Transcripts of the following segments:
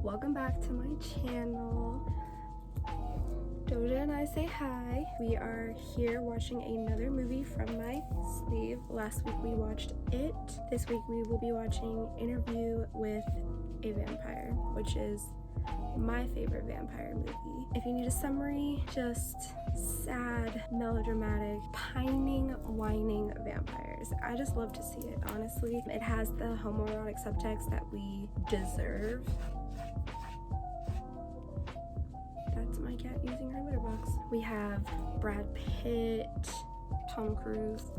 Welcome back to my channel. Doja and I say hi. We are here watching another movie from my sleeve. Last week we watched It. This week we will be watching Interview with a Vampire, which is my favorite vampire movie. If you need a summary, just sad, melodramatic, pining, whining vampires. I just love to see it, honestly. It has the homoerotic subtext that we deserve. That's my cat using her litter box. We have Brad Pitt, Tom Cruise,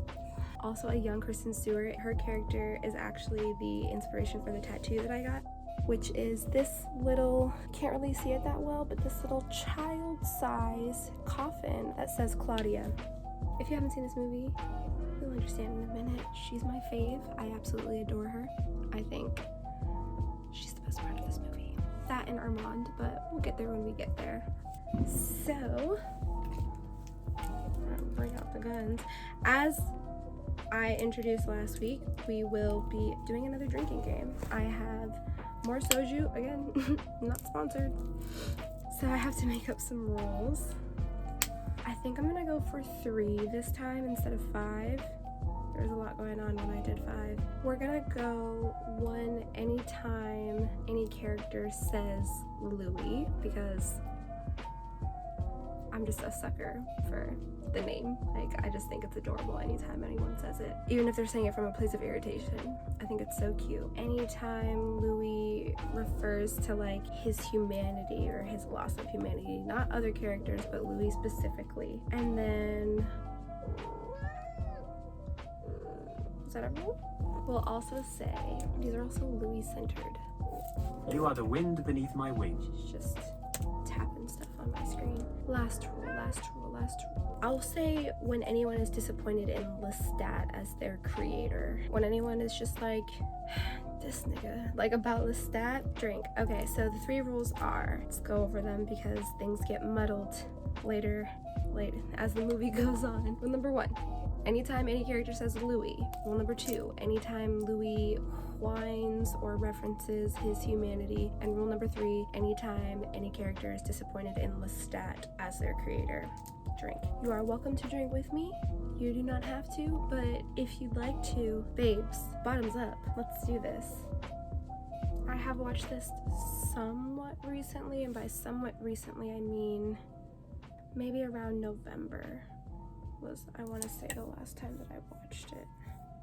also a young Kristen Stewart. Her character is actually the inspiration for the tattoo that I got, which is this little, can't really see it that well, but this little child-size coffin that says Claudia. If you haven't seen this movie, you'll understand in a minute. She's my fave. I absolutely adore her. I think she's the best part of this movie. That and Armand, but we'll get there when we get there. So, I'll bring out the guns. As I introduced last week, we will be doing another drinking game. I have more soju, again, not sponsored. So I have to make up some rules. I think I'm gonna go for 3 this time instead of 5. There's a lot going on when I did 5. We're gonna go 1 anytime any character says Louis, because I'm just a sucker for the name. Like, I just think it's adorable anytime anyone says it. Even if they're saying it from a place of irritation. I think it's so cute. Anytime Louis refers to like his humanity or his loss of humanity, not other characters, but Louis specifically. And then, is that a rule? We'll also say, these are also Louis centered. You are the wind beneath my wings. Just tapping stuff on my screen. Last rule, last rule, last rule. I'll say when anyone is disappointed in Lestat as their creator. When anyone is just like, this nigga, like about Lestat, drink. Okay, so the 3 rules are, let's go over them because things get muddled later as the movie goes on. Rule number 1, anytime any character says Louis. Rule number 2, anytime Louis whines or references his humanity. And rule number 3, anytime any character is disappointed in Lestat as their creator. Drink. You are welcome to drink with me. You do not have to, but if you'd like to, babes, bottoms up, let's do this. I have watched this somewhat recently, and by somewhat recently I mean maybe around November was, I want to say, the last time that I watched it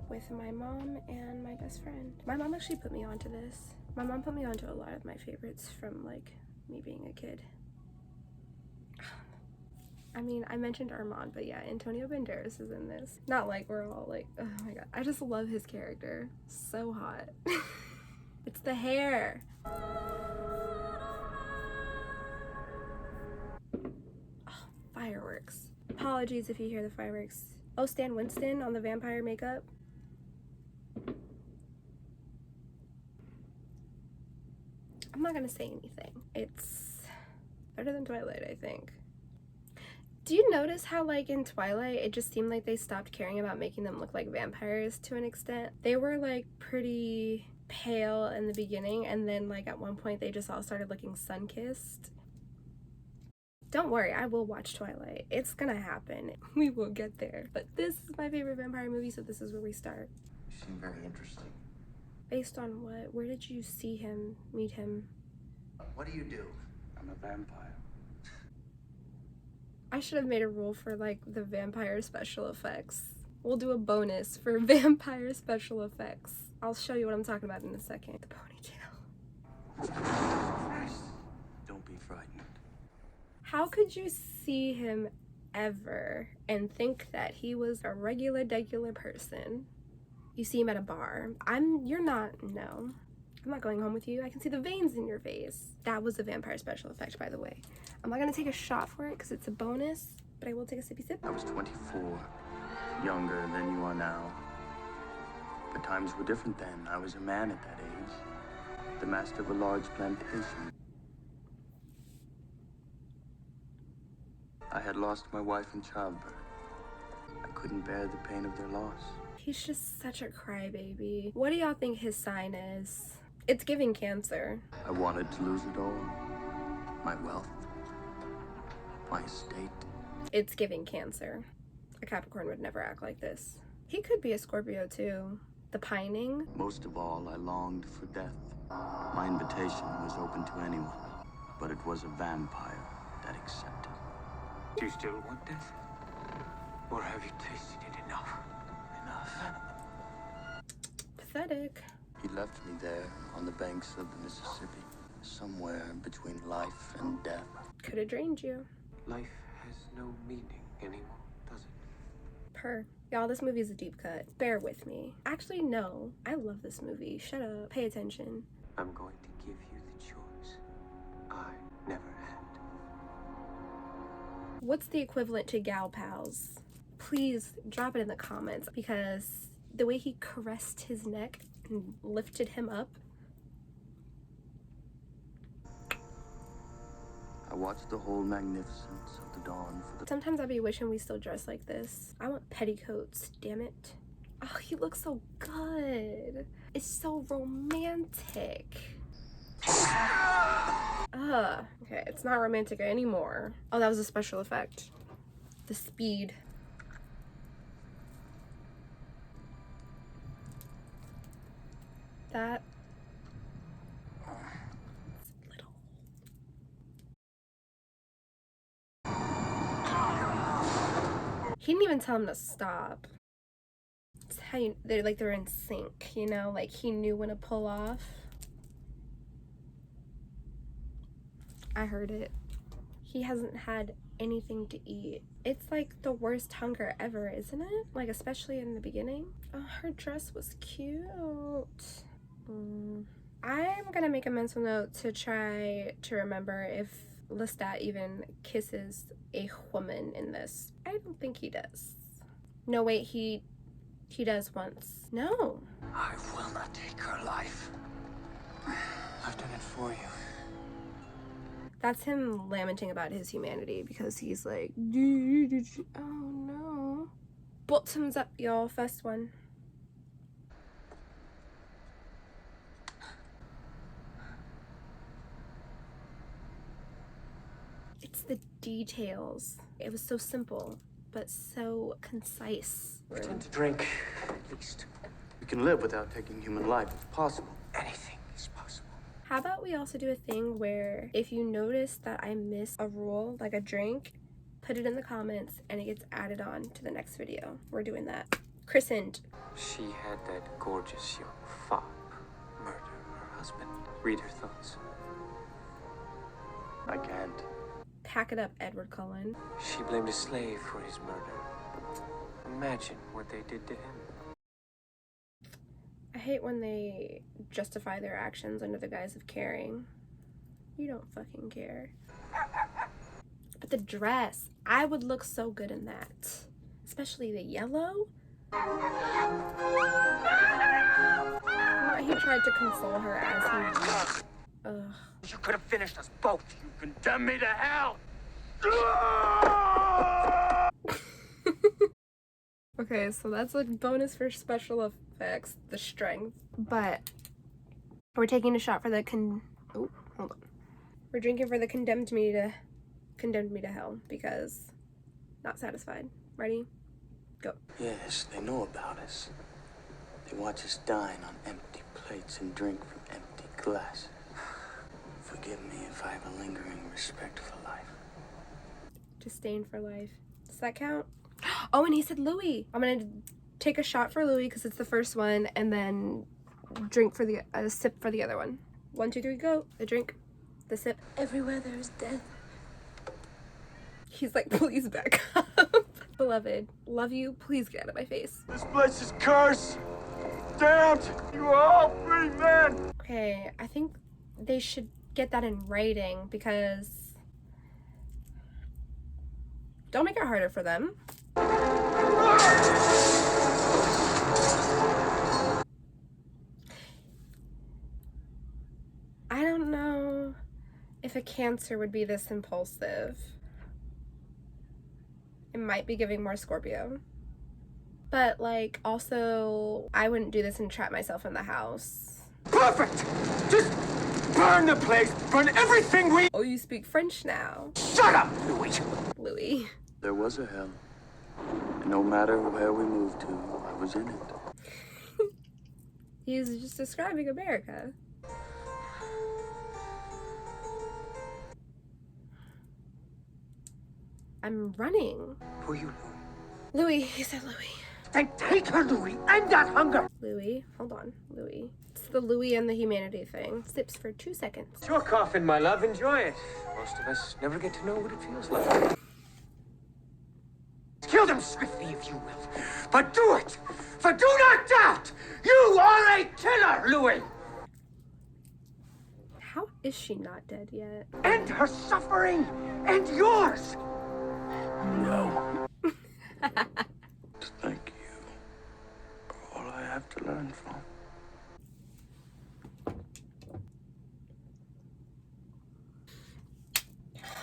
with my mom and my best friend. My mom actually put me onto this. My mom put me onto a lot of my favorites from like me being a kid. I mean, I mentioned Armand, but yeah, Antonio Banderas is in this. Not like we're all like, oh my god. I just love his character. So hot. It's the hair. Oh, fireworks. Apologies if you hear the fireworks. Oh, Stan Winston on the vampire makeup. I'm not gonna say anything. It's better than Twilight, I think. Do you notice how like in Twilight, it just seemed like they stopped caring about making them look like vampires to an extent? They were like pretty pale in the beginning, and then like at one point they just all started looking sun-kissed. Don't worry, I will watch Twilight. It's gonna happen. We will get there. But this is my favorite vampire movie, so this is where we start. You seem very interesting. Based on what? Where did you see him, meet him? What do you do? I'm a vampire. I should have made a rule for like the vampire special effects. We'll do a bonus for vampire special effects. I'll show you what I'm talking about in a second. The ponytail. Don't be frightened. How could you see him ever and think that he was a regular person? You see him at a bar. You're not, no. I'm not going home with you. I can see the veins in your face. That was a vampire special effect, by the way. I'm not gonna take a shot for it because it's a bonus, but I will take a sippy sip. I was 24, younger than you are now. But times were different then. I was a man at that age, the master of a large plantation. I had lost my wife in childbirth. I couldn't bear the pain of their loss. He's just such a crybaby. What do y'all think his sign is? It's giving Cancer. I wanted to lose it all. My wealth, my estate. It's giving Cancer. A Capricorn would never act like this. He could be a Scorpio too. The pining. Most of all, I longed for death. My invitation was open to anyone, but it was a vampire that accepted. Do you still want death? Or have you tasted it enough? Enough. Pathetic. He left me there on the banks of the Mississippi, somewhere between life and death. Could have drained you. Life has no meaning anymore, does it? Per. Y'all, this movie is a deep cut. Bear with me. Actually, no. I love this movie. Shut up. Pay attention. I'm going to give you the choice I never had. What's the equivalent to gal pals? Please drop it in the comments, because the way he caressed his neck and lifted him up. I watched the whole magnificence of the dawn for the... Sometimes I'd be wishing we still dress like this. I want petticoats, damn it. Oh, he looks so good. It's so romantic. Okay, it's not romantic anymore. Oh, that was a special effect. The speed. That. It's little. He didn't even tell him to stop. It's how you, they're in sync, you know? Like, he knew when to pull off. I heard it. He hasn't had anything to eat. It's like the worst hunger ever, isn't it? Like, especially in the beginning. Oh, her dress was cute. I'm gonna make a mental note to try to remember if Lestat even kisses a woman in this. I don't think he does. No, wait, he does once. No. I will not take her life. I've done it for you. That's him lamenting about his humanity, because he's like, oh no. Bottoms up, y'all. First one. It's the details. It was so simple, but so concise. Pretend to drink, at least. You can live without taking human life. It's possible. Anything is possible. How about we also do a thing where if you notice that I miss a rule, like a drink, put it in the comments and it gets added on to the next video. We're doing that. Christened. She had that gorgeous young fop murder her husband. Read her thoughts. I can't. Pack it up, Edward Cullen. She blamed a slave for his murder. Imagine what they did to him. I hate when they justify their actions under the guise of caring. You don't fucking care. But the dress, I would look so good in that. Especially the yellow. He tried to console her as he... Ugh. You could have finished us both. You condemn me to hell. Okay, so that's a bonus for special effects, the strength. But we're taking a shot for the oh, hold on. We're drinking for the condemned me to hell, because not satisfied. Ready? Go. Yes, they know about us. They watch us dine on empty plates and drink from empty glasses. Forgive me if I have a lingering respect for life. Disdain for life. Does that count? Oh, and he said Louis. I'm gonna take a shot for Louis because it's the first one, and then drink for the sip for the other one. 1, 2, 3, go. The drink, the sip. Everywhere there is death. He's like, please back up. Beloved, love you. Please get out of my face. This place is cursed. Damned. You are all free men. Okay, I think they should get that in writing, because don't make it harder for them. I don't know if a Cancer would be this impulsive. It might be giving more Scorpio. But, like, also, I wouldn't do this and trap myself in the house. Perfect! Just burn the place, burn everything we... Oh, you speak French now. Shut up, Louis! Louis. There was a hell. And no matter where we moved to, I was in it. He's just describing America. I'm running. Who are you, Louis, he said Louis. Then take her, Louis. I'm not hunger. Louis, hold on, Louis. It's the Louis and the humanity thing. Sips for 2 seconds. It's your coffin, my love. Enjoy it. Most of us never get to know what it feels like. Kill them swiftly if you will. But do it! For do not doubt! You are a killer, Louis! How is she not dead yet? End her suffering and yours! No. Thank you for all I have to learn from.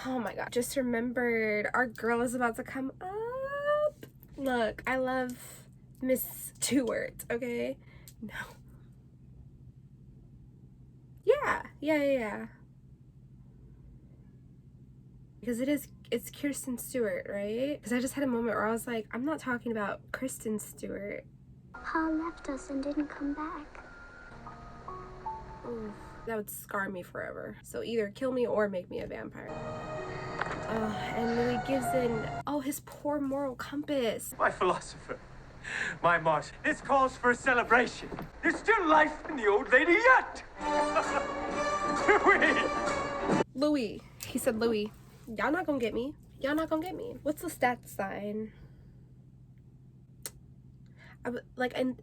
Oh my god. Just remembered our girl is about to come up. Look, I love Miss Stewart, okay? No. Yeah. Because it's Kirsten Stewart, right? Because I just had a moment where I was like, I'm not talking about Kristen Stewart. Pa left us and didn't come back. Ooh, that would scar me forever. So either kill me or make me a vampire. And Louis gives in, his poor moral compass. My philosopher, my martyr. This calls for a celebration. There's still life in the old lady yet! Louis. He said Louis. Y'all not gonna get me. Y'all not gonna get me. What's the stat sign?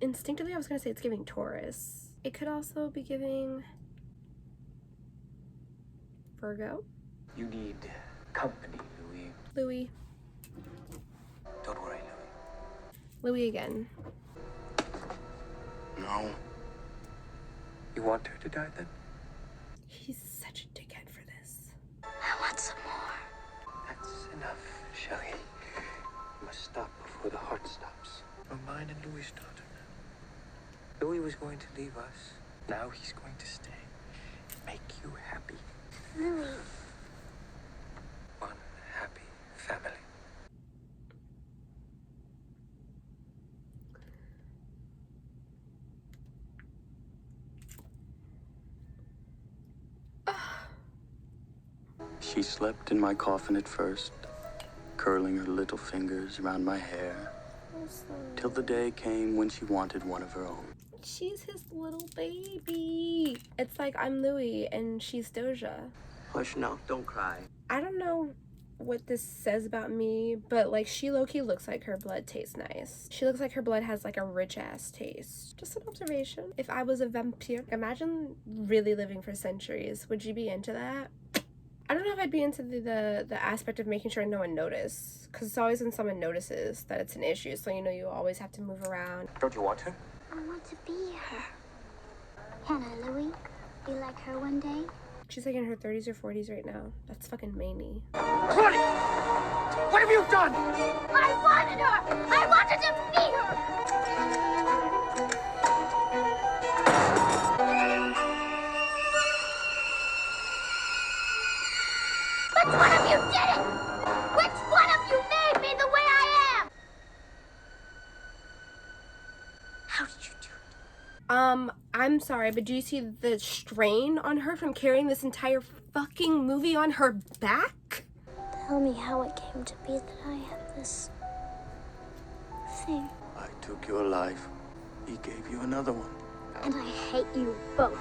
Instinctively I was gonna say it's giving Taurus. It could also be giving Virgo. You need company, Louis. Louis. Don't worry, Louis. Louis again. No. You want her to die then? He's such a dickhead for this. I want some more. That's enough, Shelley. You must stop before the heart stops. We're mine and Louis' daughter now. Louis was going to leave us. Now he's going to stay. Make you happy. Louis. One happy family. She slept in my coffin at first, curling her little fingers around my hair, till the day came when she wanted one of her own. She's his little baby. It's like I'm Louis and she's Doja. Hush now, don't cry. I don't know what this says about me, but like she low-key looks like her blood tastes nice. She looks like her blood has like a rich ass taste. Just an observation. If I was a vampire, imagine really living for centuries. Would you be into that? I don't know if I'd be into the aspect of making sure no one notices, because it's always when someone notices that it's an issue, so you always have to move around. Don't you want her? I want to be her. Can I, Louis? Be like her one day? She's like in her 30s or 40s right now. That's fucking Mamie. Claudia! What have you done? I wanted her! I wanted to be her! Which one of you did it? Which one of you made me the way I am? How did you do it? I'm sorry, but do you see the strain on her from carrying this entire fucking movie on her back? Tell me how it came to be that I am this thing. I took your life. He gave you another one. And I hate you both.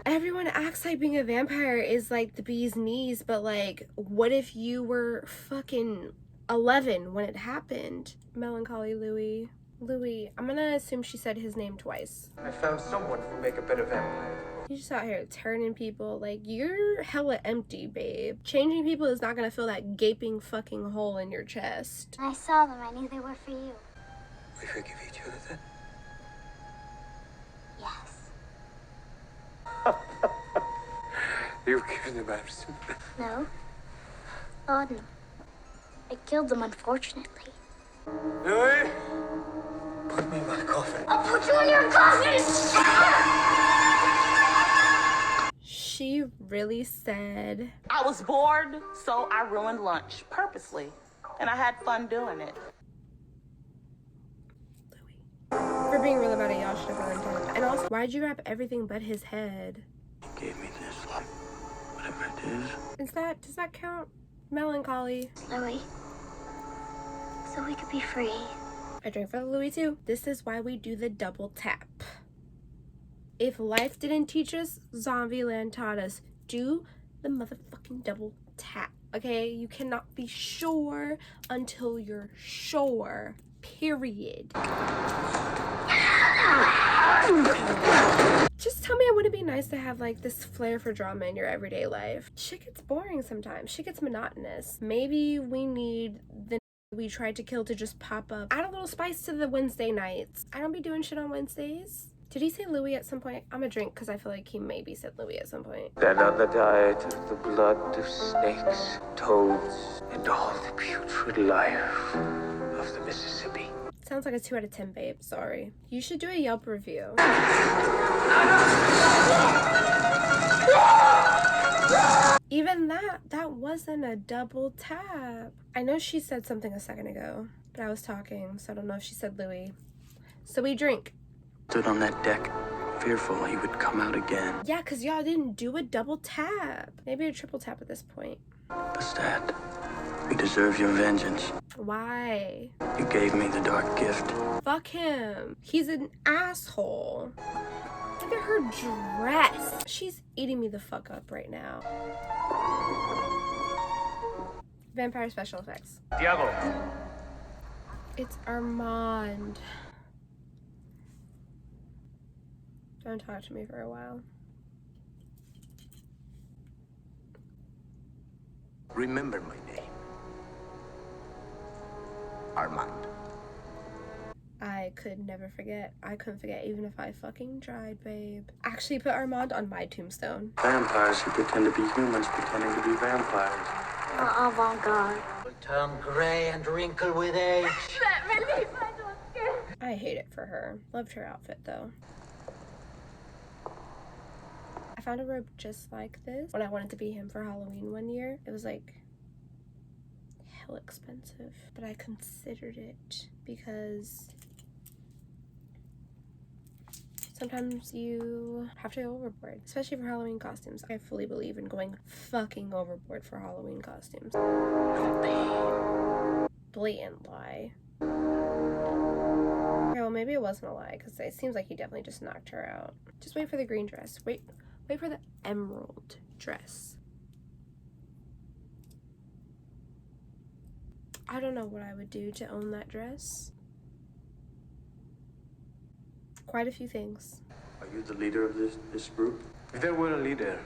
Everyone acts like being a vampire is like the bee's knees, but like, what if you were fucking 11 when it happened? Melancholy Louis. Louis, I'm gonna assume she said his name twice. I found someone who'll make a better vampire. You're just out here turning people. Like, you're hella empty, babe. Changing people is not gonna fill that gaping fucking hole in your chest. I saw them. I knew they were for you. We forgive each other then? Yes. You've given them medicine. No. Auden. I killed them, unfortunately. Louis! Put me in my coffin. I'll put you in your coffin! really said. I was bored, so I ruined lunch purposely. And I had fun doing it. For being real about it, y'all should have ruined him. And also, why'd you wrap everything but his head? He gave me this, like, whatever it is. Does that count? Melancholy. Louis, so we could be free. I drink for the Louis too. This is why we do the double tap. If life didn't teach us, Zombieland taught us. Do the motherfucking double tap. Okay? You cannot be sure until you're sure. Period. Just tell me it wouldn't be nice to have like this flair for drama in your everyday life. Shit gets boring sometimes. Shit gets monotonous. Maybe we need the we tried to kill to just pop up. Add a little spice to the Wednesday nights. I don't be doing shit on Wednesdays. Did he say Louis at some point? I'm gonna drink because I feel like he maybe said Louis at some point. Then on the diet of the blood of snakes, toads, and all the putrid life of the Mississippi. Sounds like a 2 out of 10, babe. Sorry. You should do a Yelp review. Even that wasn't a double tap. I know she said something a second ago, but I was talking, so I don't know if she said Louis. So we drink. Stood on that deck, fearful he would come out again. Yeah, because y'all didn't do a double tap. Maybe a triple tap at this point. Lestat, we deserve your vengeance. Why? You gave me the dark gift. Fuck him. He's an asshole. Look at her dress. She's eating me the fuck up right now. Vampire special effects. Diego. It's Armand. Don't talk to me for a while. Remember my name. Armand. I could never forget. I couldn't forget even if I fucking tried, babe. Actually put Armand on my tombstone. Vampires who pretend to be humans pretending to be vampires. Avant-garde. Will turn gray and wrinkle with age. I hate it for her. Loved her outfit though. I found a robe just like this when I wanted to be him for Halloween one year. It was like hell expensive, but I considered it because sometimes you have to go overboard, especially for Halloween costumes. I fully believe in going fucking overboard for Halloween costumes. Blatant lie. Okay, well maybe it wasn't a lie because it seems like he definitely just knocked her out. Just wait for the green dress. Wait for the emerald dress. I don't know what I would do to own that dress. Quite a few things. Are you the leader of this group? If there were a leader,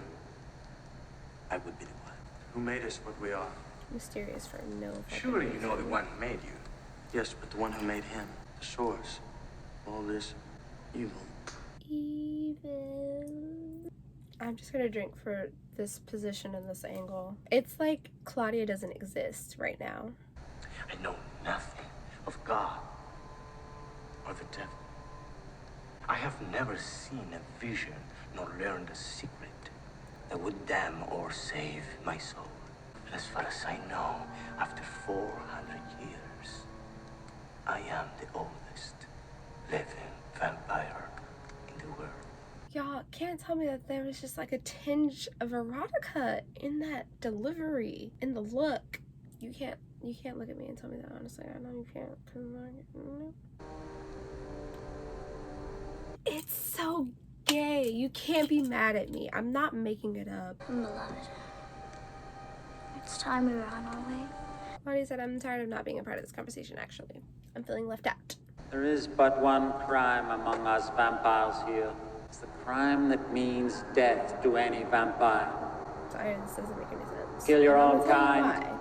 I would be the one. Who made us what we are? Mysterious for no fucking Surely you reason. know the one who made you. Yes, but the one who made him, the source. All this evil. Evil. I'm just gonna drink for this position and this angle. It's like Claudia doesn't exist right now. I know nothing of God or the devil. I have never seen a vision nor learned a secret that would damn or save my soul. And as far as I know, after 400 years, I am the oldest living vampire in the world. Y'all can't tell me that there was just like a tinge of erotica in that delivery, in the look. You can't look at me and tell me that, honestly. I know you can't. It's so gay. You can't be mad at me. I'm not making it up. Beloved, it's time we were on our way. Marty said I'm tired of not being a part of this conversation, actually. I'm feeling left out. There is but one crime among us vampires here. It's the crime that means death to any vampire. Sorry, this doesn't make any sense. Kill your And I'm own gonna tell you kind. why.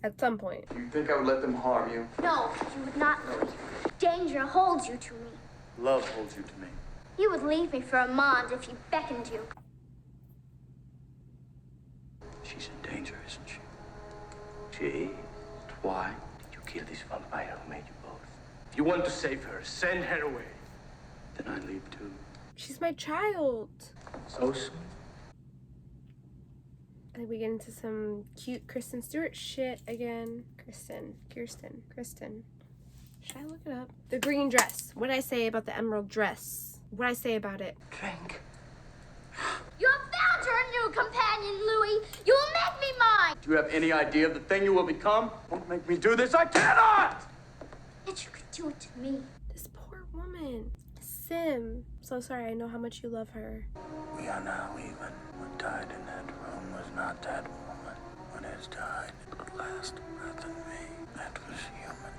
At some point. You think I would let them harm you? No, you would not, Louis. Danger holds you to me. Love holds you to me. You would leave me for Armand if he beckoned you. She's in danger, isn't she? She? Why? Did you kill this vampire who made you both? If you want to save her, send her away. Then I leave too. She's my child. So soon? I think we get into some cute Kristen Stewart shit again. Kristen. Should I look it up? The green dress. What did I say about the emerald dress? What did I say about it? Drink. You have found your new companion, Louis. You will make me mine. Do you have any idea of the thing you will become? Don't make me do this. I cannot! That you could do it to me. This poor woman. Sim. So sorry, I know how much you love her. We are now even. What died in that room was not that woman. What has died, the last breath in me, that was human.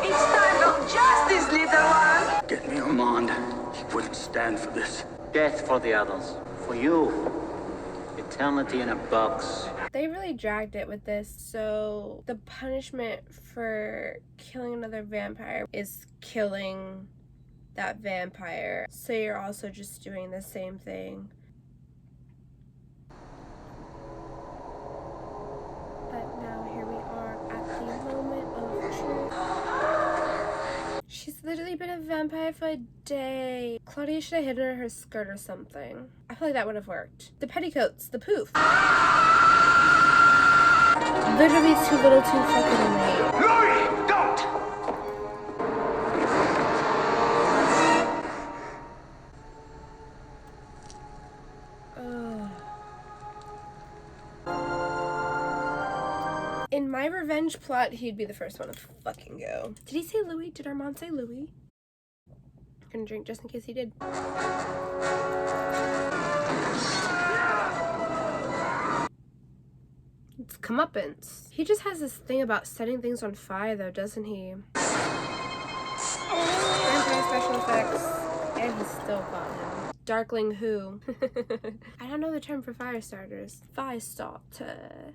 It's time of justice, little one. Get me Armand. He wouldn't stand for this. Death for the others. For you, eternity in a box. They really dragged it with this. So the punishment for killing another vampire is killing that vampire. So you're also just doing the same thing. But now here we are at the moment of truth. She's literally been a vampire for a day. Claudia should have hidden her skirt or something. I feel like that would have worked. The petticoats, the poof. Literally too little too fucking late. Louis, don't! In my revenge plot, he'd be the first one to fucking go. Did he say Louis? Did Armand say Louis? I'm gonna drink just in case he did. It's comeuppance. He just has this thing about setting things on fire, though, doesn't he? Vampire special effects. And he's still got him. Darkling who? I don't know the term for fire starters. Firestarter.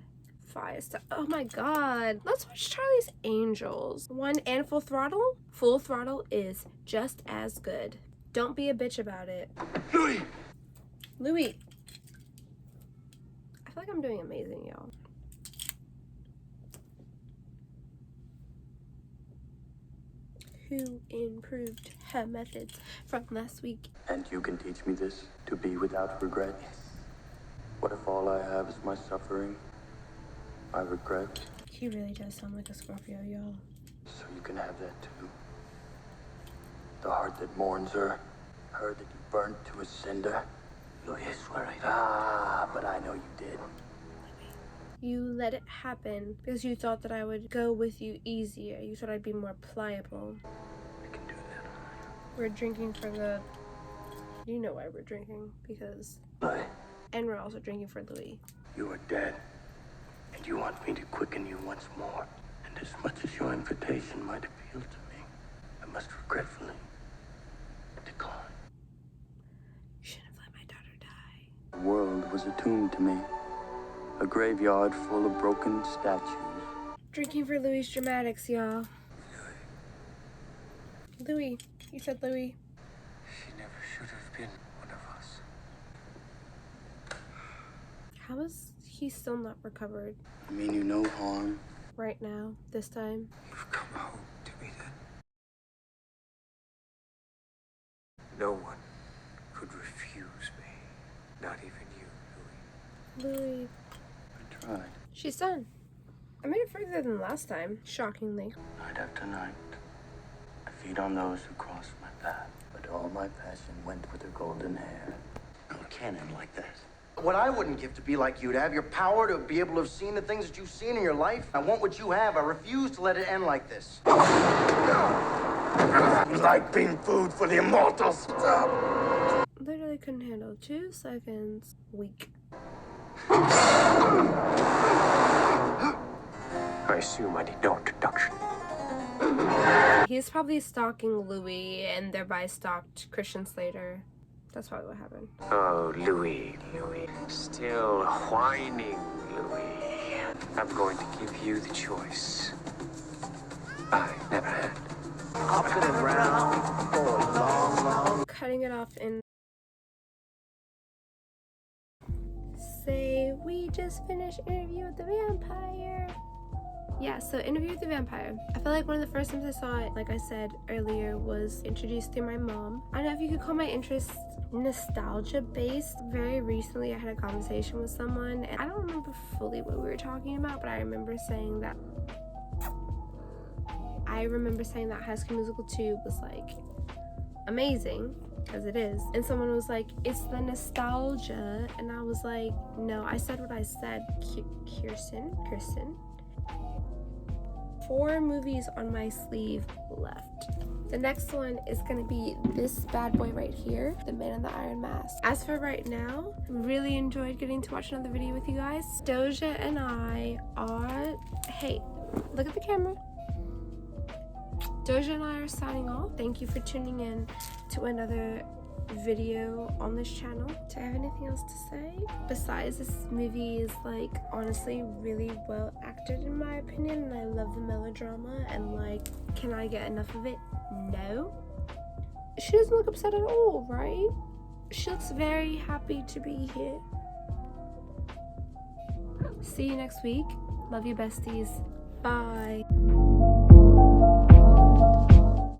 Oh my god. Let's watch Charlie's Angels. 1 and Full Throttle? Full Throttle is just as good. Don't be a bitch about it. Louis! Louis. I feel like I'm doing amazing, y'all. Who improved her methods from last week? And you can teach me this, to be without regret? What if all I have is my suffering, my regret? He really does sound like a Scorpio, y'all. So you can have that too. The heart that mourns her, her that you burnt to a cinder. Louis, I swear I Ah, but I know you did. You let it happen because you thought that I would go with you easier. You thought I'd be more pliable. I can do that. We're drinking for the... You know why we're drinking. Because... Louis. And we're also drinking for Louis. You are dead, and you want me to quicken you once more. And as much as your invitation might appeal to me, I must regretfully decline. You shouldn't have let my daughter die. The world was a tomb to me, a graveyard full of broken statues. Drinking for Louis' dramatics, y'all. Louis. You said Louis. She never should have been one of us. How is he still not recovered I mean you no harm. right now, this time? You've come home to me then. No one could refuse me. Not even you, Louis. Louis. I tried. She's done. I made it further than last time, shockingly. Night after night, I feed on those who cross my path. But all my passion went with her golden hair. No, it can't end like that. What I wouldn't give to be like you, to have your power, to be able to have seen the things that you've seen in your life. I want what you have. I refuse to let it end like this. Like being food for the immortals. Literally couldn't handle 2 seconds. Weak. I assume I need no introduction. He's probably stalking Louis and thereby stalked Christian Slater. That's probably what happened. Oh, Louis. Still whining, Louis. I'm going to give you the choice. I never had. Up and around for a long, long. Cutting it off in... Say we just finished interview with the vampire. Yeah, so Interview with the Vampire. I feel like one of the first times I saw it, like I said earlier, was introduced through my mom. I don't know if you could call my interest nostalgia based. Very recently I had a conversation with someone, and I don't remember fully what we were talking about, but I remember saying that High School Musical 2 was like amazing, because it is. And someone was like, it's the nostalgia, and I was like, no, I said what I said. Kirsten. 4 movies on my sleeve left. The next one is gonna be this bad boy right here, The Man in the Iron Mask. As for right now, really enjoyed getting to watch another video with you guys. Doja and I are, hey, look at the camera. Doja and I are signing off. Thank you for tuning in to another video on this channel. Do I have anything else to say? Besides, this movie is like honestly really well acted in my opinion, and I love the melodrama, and like, can I get enough of it? No. She doesn't look upset at all, right? She looks very happy to be here. See you next week. Love you, besties. Bye.